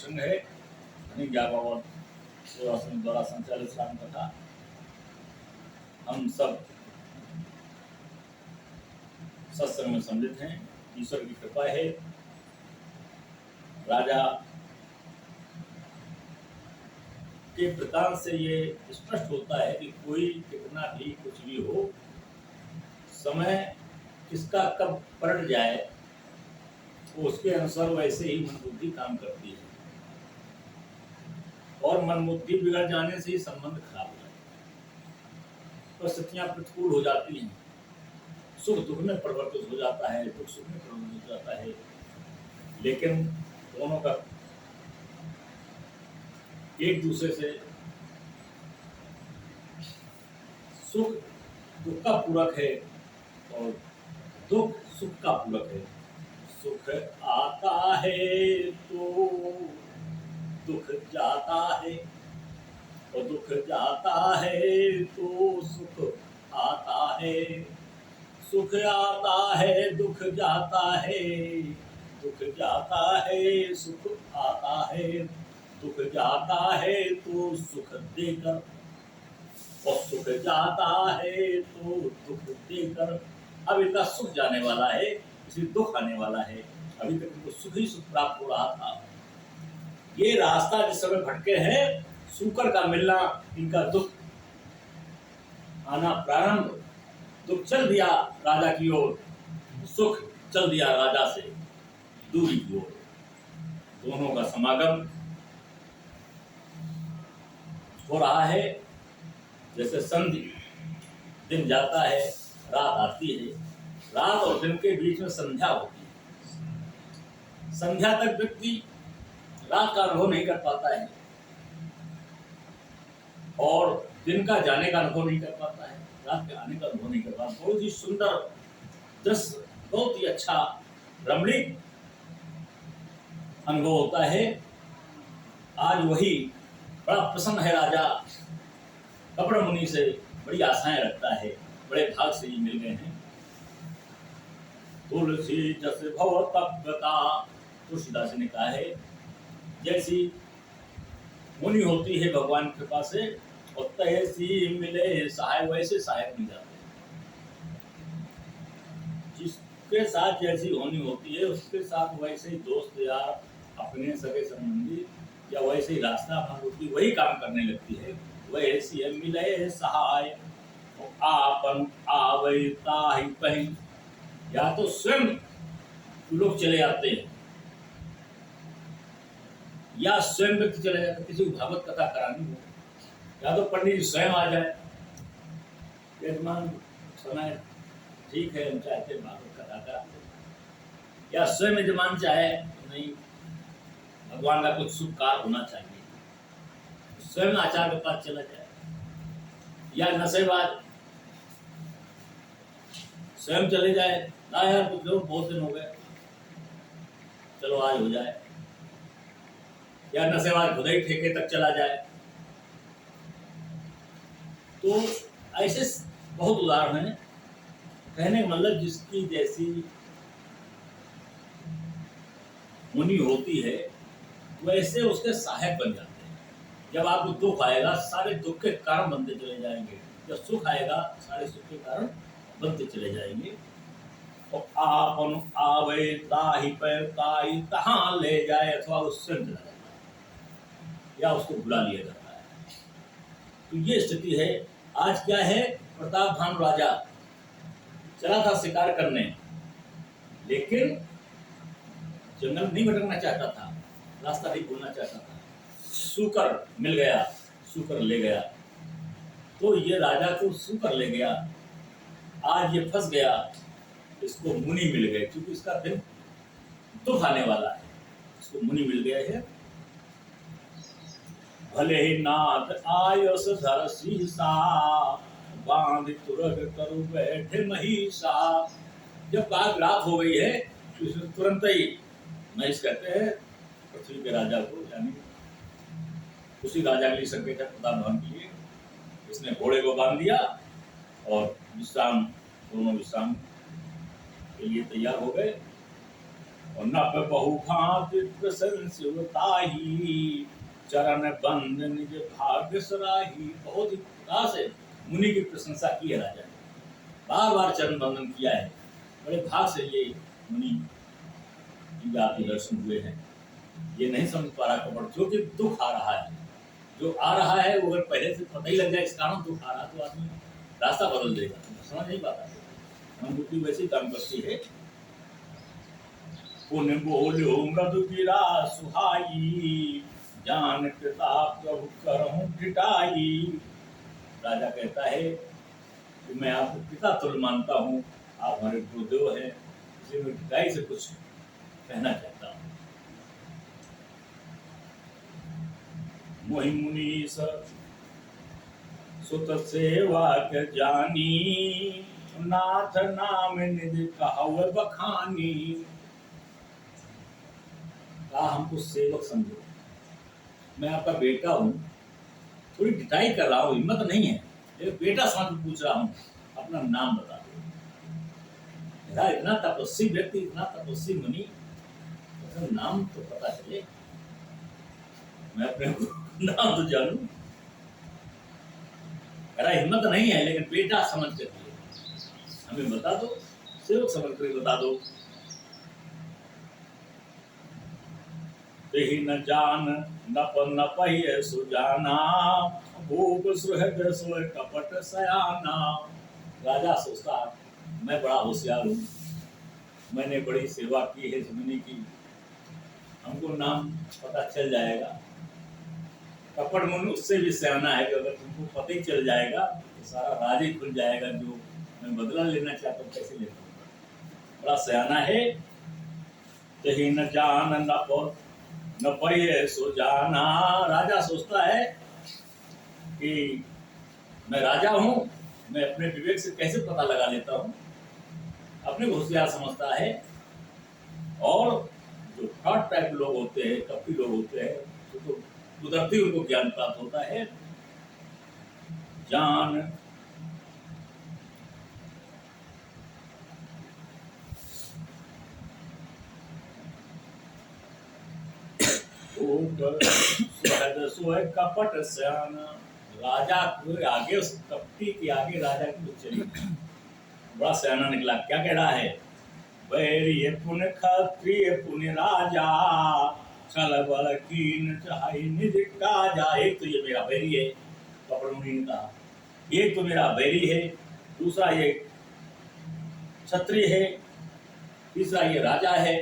प्रसंग है धनी ज्ञापन सेवा संघ द्वारा संचालित राम कथा। हम सब सत्संग में सम्मिलित हैं, ईश्वर की कृपा है। राजा के वृतांत से ये स्पष्ट होता है कि कोई कितना भी कुछ भी हो, समय किसका कब पलट जाए तो उसके अनुसार वैसे ही मन बुद्धि काम करती है, और मन बुद्धि बिगड़ जाने से ही संबंध खराब हो जाता है, परिस्थितियां प्रतिकूल हो जाती हैं, सुख दुख में परिवर्तित हो जाता है, दुख सुख में परिवर्तित हो जाता है। लेकिन दोनों का एक दूसरे से सुख दुख का पूरक है और दुख सुख का पूरक है। सुख आता है तो दुख जाता है, और दुख जाता है तो सुख आता है। सुख आता है दुख जाता है, दुख जाता है सुख आता है। दुख जाता है तो सुख देकर, और सुख जाता है तो दुख देकर। अब इनका सुख जाने वाला है, इसी दुख आने वाला है। अभी तक इनको सुख ही सुख प्राप्त हो रहा था। ये रास्ता जिस समय भटके हैं, सूकर का मिलना, इनका दुख आना प्रारंभ। दुख चल दिया राजा की ओर, सुख चल दिया राजा से दूरी की ओर। दोनों का समागम हो रहा है। जैसे संधि, दिन जाता है, रात आती है, रात और दिन के बीच में संध्या होती है। संध्या तक व्यक्ति रात का अनुभव नहीं कर पाता है और दिन का जाने का अनुभव नहीं कर पाता है, रात के आने का अनुभव नहीं कर पाता। बहुत ही सुंदर दृश्य, बहुत ही अच्छा रमणीक अनुभव होता है। आज वही बड़ा प्रसन्न है राजा, कपड़ मुनि से बड़ी आशाएं रखता है, बड़े भाग से ही मिल गए हैं। तुलसी जस भव तपता, तुलसीदास ने कहा है, जैसी मुनि होती है भगवान की कृपा से, और तैसी मिले सहाय, वैसे सहायक मिल जाते हैं। जिसके साथ जैसी होनी होती है उसके साथ वैसे ही दोस्त यार, अपने सगे संबंधी, या वैसे ही रास्ता होती, वही काम करने लगती है। वैसे मिले सहाय, आपन आवे ताहि कहीं। या तो स्वयं लोग चले जाते हैं, या स्वयं व्यक्ति चले जाते, किसी को भागवत कथा करानी हो, या तो पंडित जी स्वयं आ जाए, यजमान समय ठीक है हम चाहते हैं भागवत कथा कराते, या स्वयं यजमान चाहे नहीं भगवान का कुछ शुभ कार्य होना चाहिए, स्वयं आचार्य के पास चला जाए, या नशेबाज स्वयं चले जाए, ना यार कुछ लोग बहुत दिन हो गए, चलो आज हो जाए, या नशेबाज खुद ही ठेके तक चला जाए। तो ऐसे बहुत उदाहरण हैं। कहने का मतलब जिसकी जैसी मुनि होती है वैसे उसके सहायक बन जाते हैं। जब आपको दुख आएगा, सारे दुख के कारण बनते चले जाएंगे, जब सुख आएगा सारे सुख के कारण बनते चले जाएंगे। और आपन आवे ताहि पर ताहि तहां ले जाए, अथवा उससे चला जाता है या उसको बुला लिया जाता है। तो ये स्थिति है। आज क्या है, प्रताप भानु राजा चला था शिकार करने, लेकिन जंगल नहीं भटकना चाहता था, रास्ता नहीं भूलना चाहता था। सूकर मिल गया, सूकर ले गया। तो ये राजा को सूकर ले गया। आज ये फंस गया, इसको मुनि मिल गए, क्योंकि इसका दिन दुख आने वाला है, इसको मुनि मिल गए हैं। भले ही नाथ आयस धर सीसा, बांध तुरग करु बैठे महिषा। जब बात रात हो गई है तो इसने तुरंत ही, महिष कहते हैं पृथ्वी के राजा को, यानी उसी राजा के लिए संकेत है प्रताप भानु के लिए, इसने घोड़े को बांध दिया और विश्राम, दोनों विश्राम के लिए तैयार हो गए। और नभ बहु भांति प्रशंसताही, चरण बंद निज भाग्य सराही। बहुत ही प्रकार से मुनि की प्रशंसा की है राजा ने, बार बार चरण बंदन किया है। बड़े भाग से ये मुनि आपके दर्शन हुए हैं। ये नहीं समझ पा रहा कपट, जो कि दुख आ रहा है, जो आ रहा है वो अगर पहले से पता ही लग जाए इस कारण दुख आ रहा तो आदमी रास्ता बदल देगा, तो समझ नहीं पाता। हम बुद्धि वैसे काम करती है। पुण्य बोलो मृदु गिरा सुहाई, जान प्रताप प्रभु करहूं ढिठाई। राजा कहता है कि मैं आपको पिता तुल्य मानता हूँ, आप हमारे गुरुदेव हैं, इसलिए मैं ढिठाई से कुछ कहना चाहता हूँ। मोहि मुनीश सुत सेवा के जानी, नाथ नाम निज कहव बखानी। कहा हमको सेवक समझो, मैं आपका बेटा हूँ, थोड़ी ढिठाई कर रहा हूँ, हिम्मत नहीं है, एक बेटा समझ पूछ रहा हूँ, अपना नाम बता दो। इतना तपस्वी व्यक्ति, इतना तपस्वी मुनि, नाम तो पता चले, मैं अपने नाम तो जानू। मेरा हिम्मत नहीं है, लेकिन बेटा समझ करके हमें बता दो, सेवक समझ कर बता दो। तेहि न जान नप नपहि सुजाना, भूप सुहृद सोय कपट सयाना। राजा सोचता मैं बड़ा होशियार हूँ, मैंने बड़ी सेवा की है मुनि की, हमको नाम पता चल जाएगा। कपट मुनि उससे भी सयाना है कि अगर तुमको पता ही चल जाएगा तो सारा राज ही खुल जाएगा, जो मैं बदला लेना चाहता हूँ कैसे ले पाऊंगा। बड़ा सयाना है। तेहि न जान न पहि सो जाना। राजा सोचता है कि मैं राजा हूँ, मैं अपने विवेक से कैसे पता लगा लेता हूँ, अपने को होशियार समझता है। और जो फ्रॉड टाइप लोग होते हैं, कपटी लोग होते हैं, तो कुदरती उनको ज्ञान प्राप्त होता है। जान सोए कपट सयाना। राजा को आगे, उस कपटी के आगे राजा की चली, बड़ा सयाना निकला। क्या कह रहा है? बैरिय पुण्य क्षत्रिय पुण्य राजा, छल बल कीन चाहे निज काजा। एक तो ये मेरा बैरी है, कपट मुनि ने कहा, एक तो मेरा बैरी है, दूसरा ये क्षत्रिय है, तीसरा ये राजा है,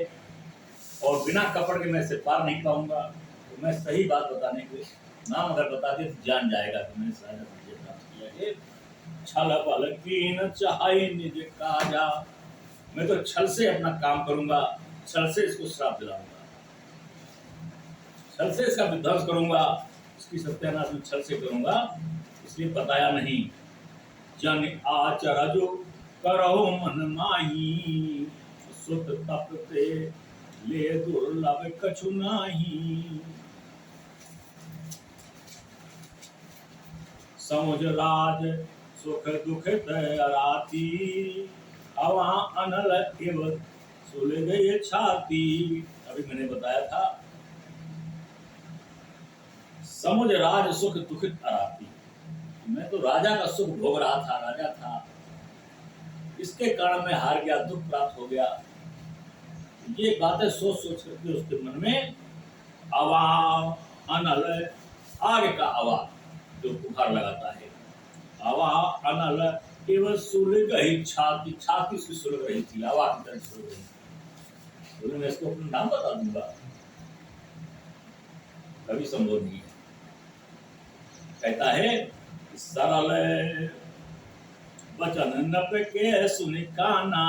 और बिना कपट के मैं इससे पार नहीं पाऊंगा। तो मैं सही बात बताने के नाम अगर बता दे तो जान जाएगा कि मैंने सारा विजय प्राप्त किया है। छल बल कीन चाहे निज काजा। मैं तो छल से अपना काम करूंगा, छल से इसको श्राप दिलाऊंगा, छल से इसका विध्वंस करूंगा, इसकी सत्यानाश में छल से करूंगा, इसलिए बताया नहीं। जन आचरजो करो मन माही, सुत तपते ले दुर्लभ कछु नाही। समुझ राज सुख दुख तराती, हवा अनल एव सुल गई छाती। अभी मैंने बताया था, समुझ राज सुख दुख तराती, मैं तो राजा का सुख भोग रहा था, राजा था, इसके कारण मैं हार गया, दुख प्राप्त हो गया। ये बातें सोच सोच करके उसके मन में अवा अनल, आगे का अवा जो बुखार लगाता है, अवा अनल केवल सुलग गई छाती, छाती उसकी सुलग रही थी, अवा की तरह सुलग रही थी। तो मैं इसको अपना नाम बता दूंगा, कभी संभव नहीं है। कहता है सरल वचन नप के सुनि काना,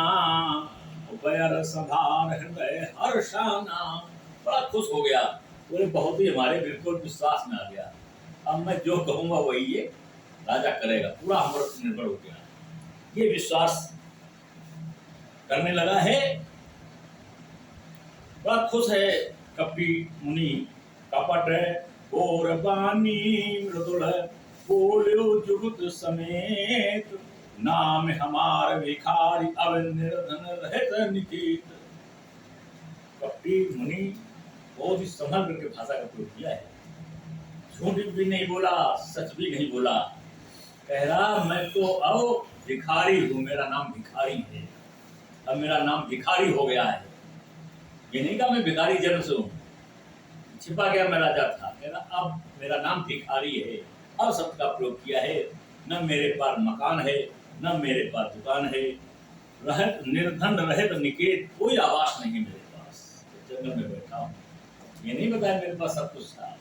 बैर संभार हृदय हर्षाना। बड़ा खुश हो गया, बोले बहुत ही हमारे बिल्कुल विश्वास में आ गया, अब मैं जो कहूंगा वही ये राजा करेगा, पूरा हम पर निर्भर हो गया, ये विश्वास करने लगा है। बड़ा खुश है कपटी मुनि। कपट घोर बानी मृदुल बोलो जुगुत समेत, नाम हमार भिखारी अब निर्धन रहत निकेत। कपटी मुनि बहुत ही संभल करके भाषा का प्रयोग किया है। झूठ भी नहीं बोला, सच भी नहीं बोला। कह रहा मैं तो अब भिखारी हूँ, मेरा नाम भिखारी है, अब मेरा नाम भिखारी हो गया है। ये नहीं कहा मैं भिखारी जन्म से हूँ, छिपा गया मैं राजा था। कह रहा अब मेरा नाम भिखारी है। अब शब्द का प्रयोग किया है। न मेरे पास मकान है, न मेरे पास दुकान है, रहत निर्धन रहत निकेत, कोई आवास नहीं मेरे पास, जंगल में बैठा हूँ। ये नहीं बताया मेरे पास सब कुछ था,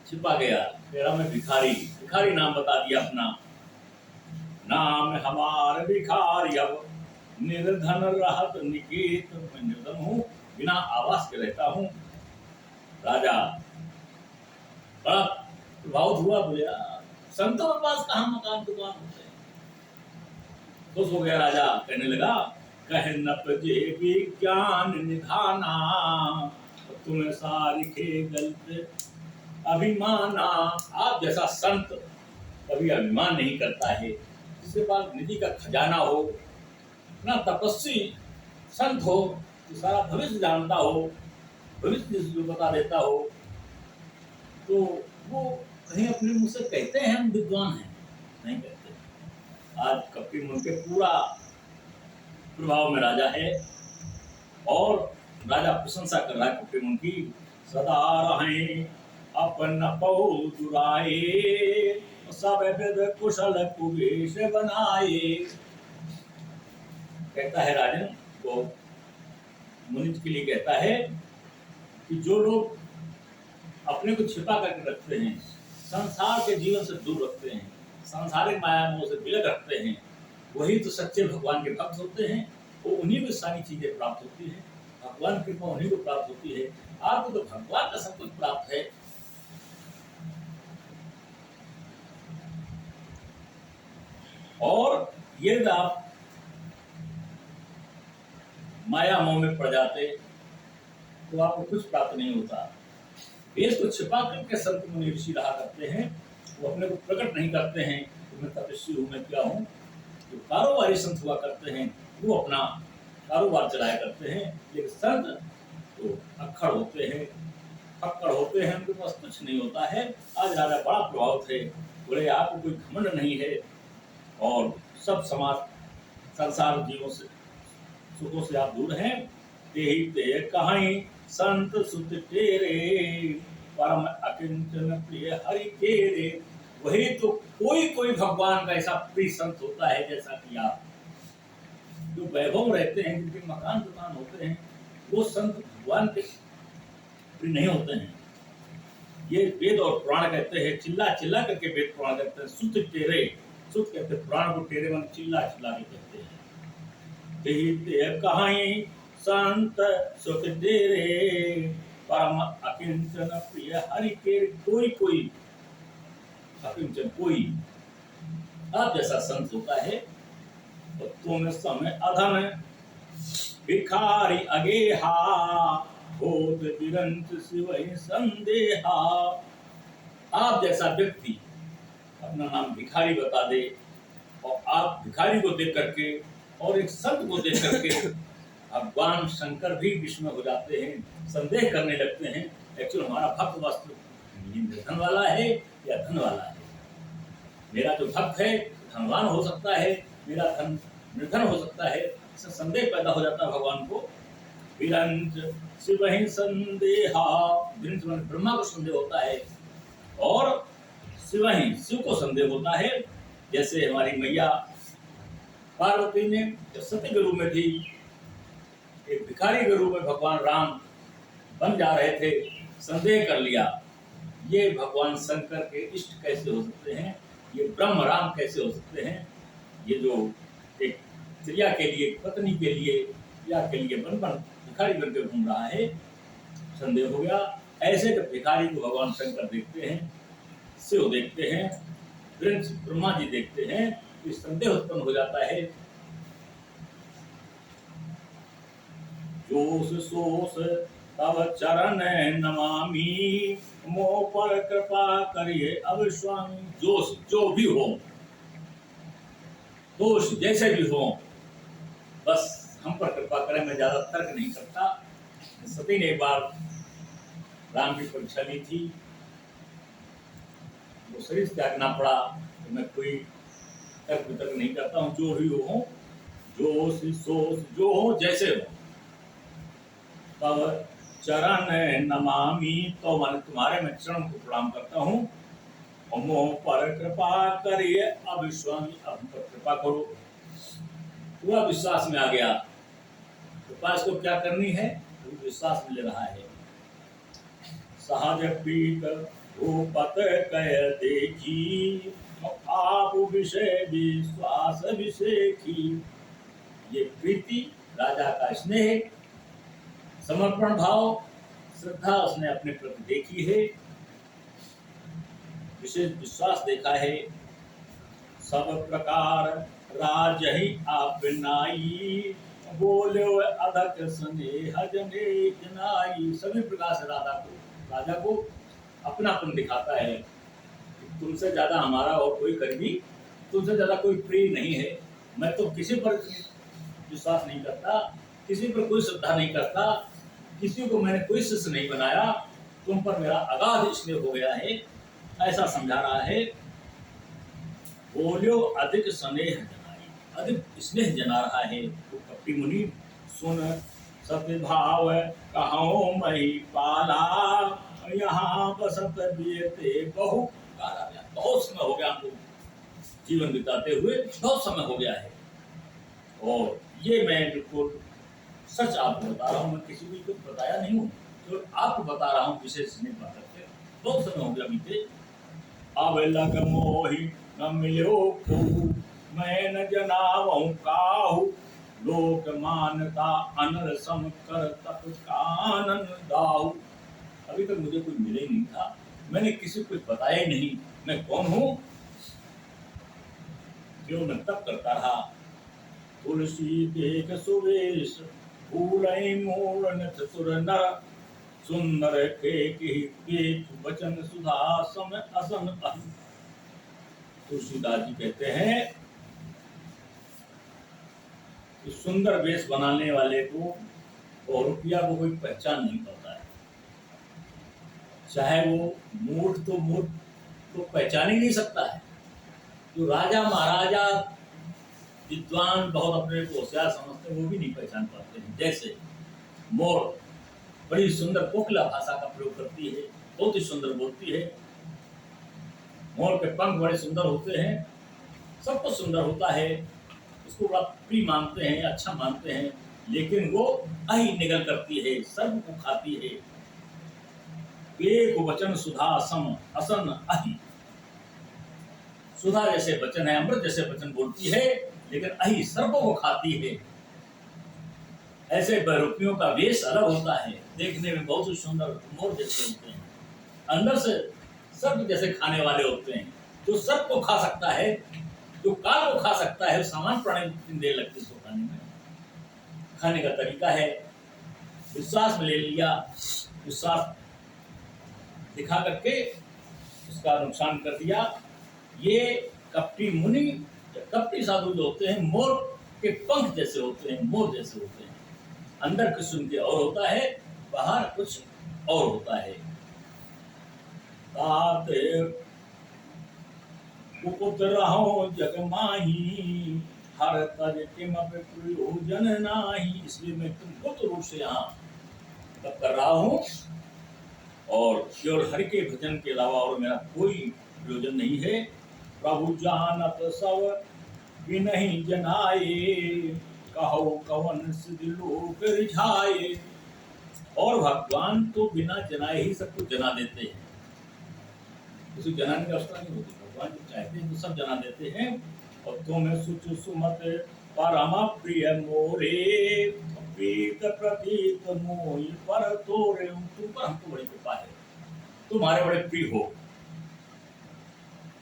छिपा गया। तेरा मैं भिखारी, भिखारी नाम बता दिया अपना। नाम हमार भिखारी, अब निर्धन रहत निकेत, मैं निर्धन हूँ, बिना आवास के रहता हूँ। राजा बड़ा प्रभावित हुआ, बोले संतों के पास कहाँ मकान दुकान होते हैं। खुश हो गया राजा, कहने लगा कह नपजे विज्ञान निधाना, तुम्हें सारिखे गलत अभिमाना। आप जैसा संत कभी अभिमान नहीं करता है, जिसके पास निधि का खजाना हो, ना तपस्वी संत हो, जो सारा भविष्य जानता हो, भविष्य जो बता देता हो, तो वो कहीं अपने मुंह से कहते हैं हम विद्वान हैं, नहीं कहते। आज कपटी मुनि के पूरा प्रभाव में राजा है और राजा प्रशंसा कर रहा है कपटी मुनि की। सदा रहें अपन पौराए, सब विद कुशल कुबेश बनाए। कहता है राजन को मुनि के लिए कहता है कि जो लोग अपने को छिपा करके रखते हैं, संसार के जीवन से दूर रखते हैं, सांसारिक माया मोह से विलग रखते हैं, वही तो सच्चे भगवान के भक्त होते हैं। वो उन्हीं को सारी चीजें प्राप्त होती है, भगवान की कृपा उन्हीं को प्राप्त होती है। आपको तो भगवान का सब कुछ प्राप्त है। और यदि आप माया मोह में पड़ जाते तो आपको कुछ प्राप्त नहीं होता। वेश को छिपा करके संत मुनि ऋषि रहा करते हैं, वो अपने को प्रकट नहीं करते हैं कि मैं तपस्वी हूँ, मैं क्या हूँ। जो कारोबारी संत हुआ करते हैं वो अपना कारोबार चलाया करते हैं, लेकिन संत तो अक्खड़ होते हैं, फक्कड़ होते हैं, उनके पास कुछ नहीं होता है। आज राजा बड़ा प्रभावित है, बोले आपको कोई घमंड नहीं है और सब समाज संसार जीवों से सुखों से आप दूर हैं। ते कहीं संत सुत तेरे, परम अकिंचन प्रिय हरि तेरे। वही तो कोई कोई भगवान का ऐसा प्रिय संत होता है जैसा कि आप, जो वैभव रहते हैं, जिनके मकान दुकान होते हैं, वो संत भगवान के प्रिय नहीं होते हैं। ये वेद और पुराण कहते हैं, चिल्ला चिल्ला करके वेद पुराण कहते हैं। सुत टेरे, सुत कहते हैं पुराण को, टेरे मन चिल्ला चिल्ला के कहते हैं। कहीं संत सुत तेरे, परम अकिंचन प्रिय हरि के। कोई कोई अकिंचन, कोई आप जैसा संत होता है। और तुम समय अधम भिखारी अगेहा, होत बिरंत शिवहि संदेहा। आप जैसा व्यक्ति अपना नाम भिखारी बता दे और आप भिखारी को देख करके और एक संत को देख करके भगवान शंकर भी विस्मय हो जाते हैं, संदेह करने लगते हैं एक्चुअली हमारा भक्त वास्तव धन वाला है या धन वाला है। मेरा जो भक्त है धनवान हो सकता है, मेरा धन निर्धन हो सकता है। इससे संदेह पैदा हो जाता है भगवान को। विरंच शिवहि संदेहा, ब्रह्मा को संदेह होता है और शिवहि शिव को संदेह होता है। जैसे हमारी मैया पार्वती ने जब सती के रूप में थी, एक भिखारी के रूप में भगवान राम बन जा रहे थे, संदेह कर लिया ये भगवान शंकर के इष्ट कैसे हो सकते हैं, ये ब्रह्म राम कैसे हो सकते हैं। ये जो एक स्त्रिया के लिए, पत्नी के लिए, या के लिए भिखारी बनकर घूम रहा है, संदेह हो गया। ऐसे जब भिखारी को भगवान शंकर देखते हैं, शिव देखते हैं, ब्रह्मा जी देखते हैं, तो संदेह उत्पन्न हो जाता है। जोश सोस तब चरण नमामि, मोह पर कृपा करिए अब स्वामी। जोश जो भी हो, दोष जैसे भी हो, बस हम पर कृपा करें। मैं ज्यादा तर्क नहीं करता, सती ने एक बार राम की परीक्षा ली थी। वो शरीर त्यागना पड़ा तो मैं कोई तर्क वितर्क नहीं करता हूँ, जो ही हो, जो सोच जो हो जैसे हो, तब चरण नमामि, तो मैं तुम्हारे मैं चरण को प्रणाम करता हूँ। और मोह पर कृपा करिए, अब स्वामी अब पर कृपा करो। पूरा विश्वास में आ गया। कृपा इसको क्या करनी है, तो विश्वास मिल रहा है। सहज प्रीत भूपत कह देखी, आप विषय विश्वास विषेखी। ये प्रीति, राजा का स्नेह, समर्पण भाव, श्रद्धा उसने अपने प्रति देखी है, विशेष विश्वास देखा है। सब प्रकार राज ही आप नाई, बोले अधक स्नेह जने जनाई। सभी प्रकार से राजा को अपनापन दिखाता है। तुमसे ज्यादा हमारा और कोई करीबी, तुमसे ज्यादा कोई प्रिय नहीं है। मैं तो किसी पर विश्वास नहीं करता, किसी पर कोई श्रद्धा नहीं करता, किसी को मैंने कोई शिष्य नहीं बनाया, तुम पर मेरा अगाध स्नेह हो गया है, ऐसा समझा रहा है। बोलियो अधिक स्नेह जनाई, अधिक स्नेह जना रहा है। तो कपटी मुनि सुन सत्य भाव कहो मही पाला, यहाँ बसत बीते बहु काला। बहुत समय हो गया हमको जीवन बिताते हुए, बहुत समय हो गया है। और ये मैं बिल्कुल सच आपको बता रहा हूँ, मैं किसी को कुछ बताया नहीं हूँ, तो आपको बता रहा हूँ विशेष नहीं बात करके। बहुत समय हो गया बीते। अब लग मोहि न मिलो कहू, मैं न जनावहु काहू, लोक मानता अनर सम कर तप कानन दाहू। अभी तक मुझे कोई मिले नहीं था, मैंने किसी को कुछ बताया ही नहीं, मैं कौन हूँ, क्यों मैं तप करता रहा। तुलसी देख सुवेश, फूलई मूल चतुर नर, सुंदर के वचन सुधा सम असन। तुलसीदास जी कहते हैं कि सुंदर वेश बनाने वाले को और रुपया को कोई पहचान नहीं पाता है। चाहे वो मूर्ख तो पहचान ही नहीं सकता है। जो राजा महाराजा विद्वान बहुत अपने को होशियार समझते हैं, वो भी नहीं पहचान पाते हैं। जैसे मोर बड़ी सुंदर कोकिला भाषा का प्रयोग करती है, बहुत ही सुंदर बोलती है। मोर के पंख बड़े सुंदर होते हैं, सब कुछ सुंदर होता है, उसको बड़ा प्रिय मानते हैं, अच्छा मानते हैं, लेकिन वो अहि निगल करती है, सर्व को खाती है। एक वचन सुधा सम असन अहि, सुधा जैसे वचन है, अमृत जैसे वचन बोलती है, लेकिन अहि सर्वों को खाती है। ऐसे बहुरूपियों का वेश अलग होता है, देखने में बहुत ही सुंदर मोर जैसे होते हैं, अंदर से सर्प जैसे खाने वाले होते हैं। जो सर्प को खा सकता है, जो काल को खा सकता है, सामान्य प्राणी कितनी देर लगती है इसको खाने में। खाने का तरीका है, विश्वास में ले लिया, विश्वास दिखा करके उसका नुकसान कर दिया। ये कपटी मुनि, कपटी साधु जो होते हैं, मोर के पंख जैसे होते हैं, मोर जैसे होते हैं। अंदर कुछ उनके और होता है, बाहर कुछ और होता है। कुपुत रहो जग माही, हर तज किमप प्रयोजन नाही। इसलिए मैं तुम गुप्त रूप से यहाँ तब कर रहा हूँ, और केवल हरि के भजन के अलावा और मेरा कोई प्रयोजन नहीं है। प्रभु जानत सब बिनहि जनाए, कहो कवन सिद्ध लोक रिझाए। और भगवान तो बिना जनाए ही सबको जना देते हैं, किसी जनाने की अवस्था नहीं होती। भगवान जो चाहते हैं तो सब जना देते हैं। और तुम्हें सुच सुमत परम प्रिय मोरे, प्रीत प्रतीत मोहि पर तोरे। तुम पर हमको बड़ी कृपा है, तुम्हारे बड़े प्रिय हो।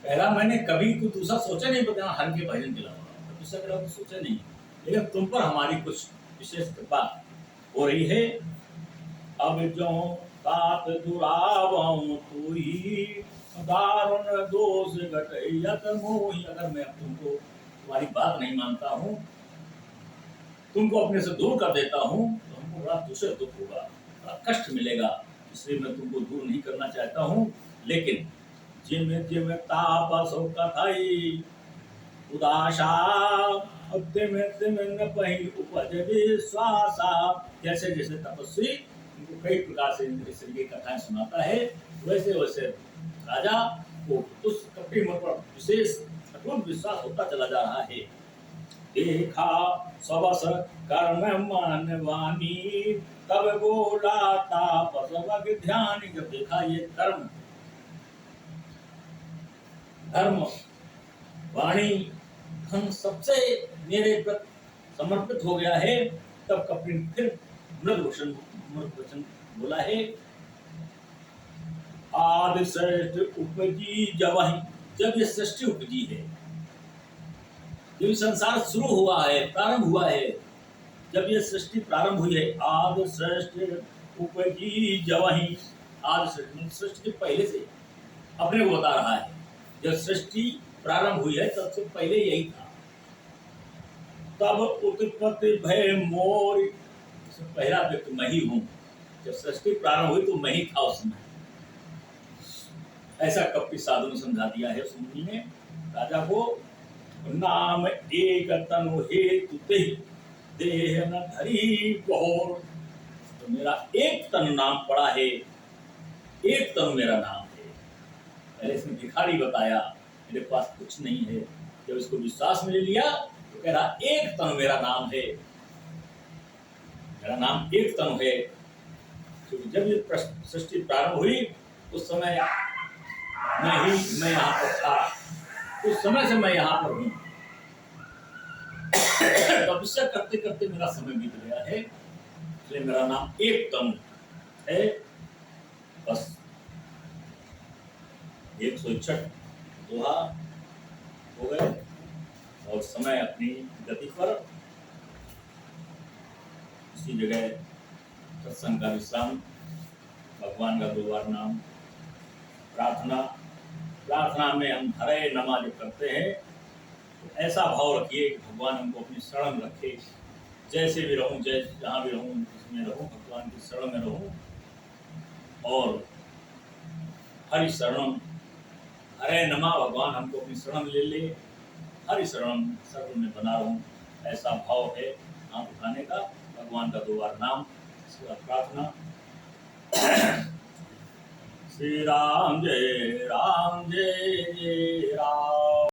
पहला मैंने कभी कुछ दूसरा सोचा नहीं, बताया हर के भजन के अलावा दूसरा के अलावा सोचा नहीं, लेकिन तुम पर हमारी कुछ विशेष कृपा हो रही है। अब जो तात दुरावं तुही, दारुण दोष घटयत मोहि। अगर मैं तुमको तुम्हारी बात नहीं मानता हूँ, तुमको अपने से दूर कर देता हूँ, तो हमको बड़ा दूसरे दुख होगा। थोड़ा कष्ट मिलेगा, इसलिए मैं तुमको दूर नहीं करना चाहता हूँ। लेकिन जिम जिम तापस कथई उदासा, अब तिम तिम न पही उपज विश्वासा। जैसे जैसे तपस्वी उनको कई प्रकार से इंद्र की कथाएं सुनाता है, वैसे वैसे राजा को उस कपटी मन पर विशेष अटूट विश्वास होता चला जा रहा है। देखा सबस कर्म मानवानी, तब बोला तापस वग ध्यान। जब देखा ये कर्म धर्म वाणी धन सबसे मेरे प्रति समर्पित हो गया है, तब कपिल फिर मृद वचन बोला है। आदि श्रेष्ठ उपजी जब, जब ये सृष्टि उपजी है, जब संसार शुरू हुआ है, प्रारंभ हुआ है, जब ये सृष्टि प्रारंभ हुई है, आदि श्रेष्ठ उपजी जवही। आदि श्रेष्ठ सृष्टि के पहले से अपने को बता रहा है, जब सृष्टि प्रारंभ हुई है सबसे पहले यही था। तब उत्पत्ति भय मोर, पहला व्यक्ति मैं ही हूं। जब सृष्टि प्रारंभ हुई तो मैं ही था उस समय। ऐसा कपटी साधु ने समझा दिया है उस मुनि ने राजा को। नाम एक तनु हेतु देह न धरी बहुर। तो मेरा एक तनु नाम पड़ा है, एक तनु मेरा नाम है। पहले इसने भिखारी बताया, मेरे पास कुछ नहीं है। जब इसको विश्वास में ले लिया तो कह रहा एक तनु मेरा नाम है, मेरा नाम एक तनु है। क्योंकि जब ये सृष्टि प्रारंभ हुई उस समय मैं यहाँ पर था, उस समय से मैं यहाँ पर हूँ। तपस्या करते करते मेरा समय बीत गया है, इसलिए मेरा नाम एक तनु है। बस 161 दोहा हो गए और समय अपनी गति पर इसी जगह सत्संग का विश्राम, भगवान का 2 बार नाम, प्रार्थना में हम हरे नमा जो करते हैं तो ऐसा भाव रखिए कि भगवान हमको अपनी शरण में रखे। जैसे भी रहूं, जहाँ भी रहूं, जिसमें रहूं, भगवान की शरण में रहूं। और हरि शरणम हरे नमा, भगवान हमको अपनी शरण ले ले, हरि शरण में बना रहूं, ऐसा भाव है हाथ उठाने का। भगवान का 2 बार नाम, इसके बाद प्रार्थना। श्री राम जय राम।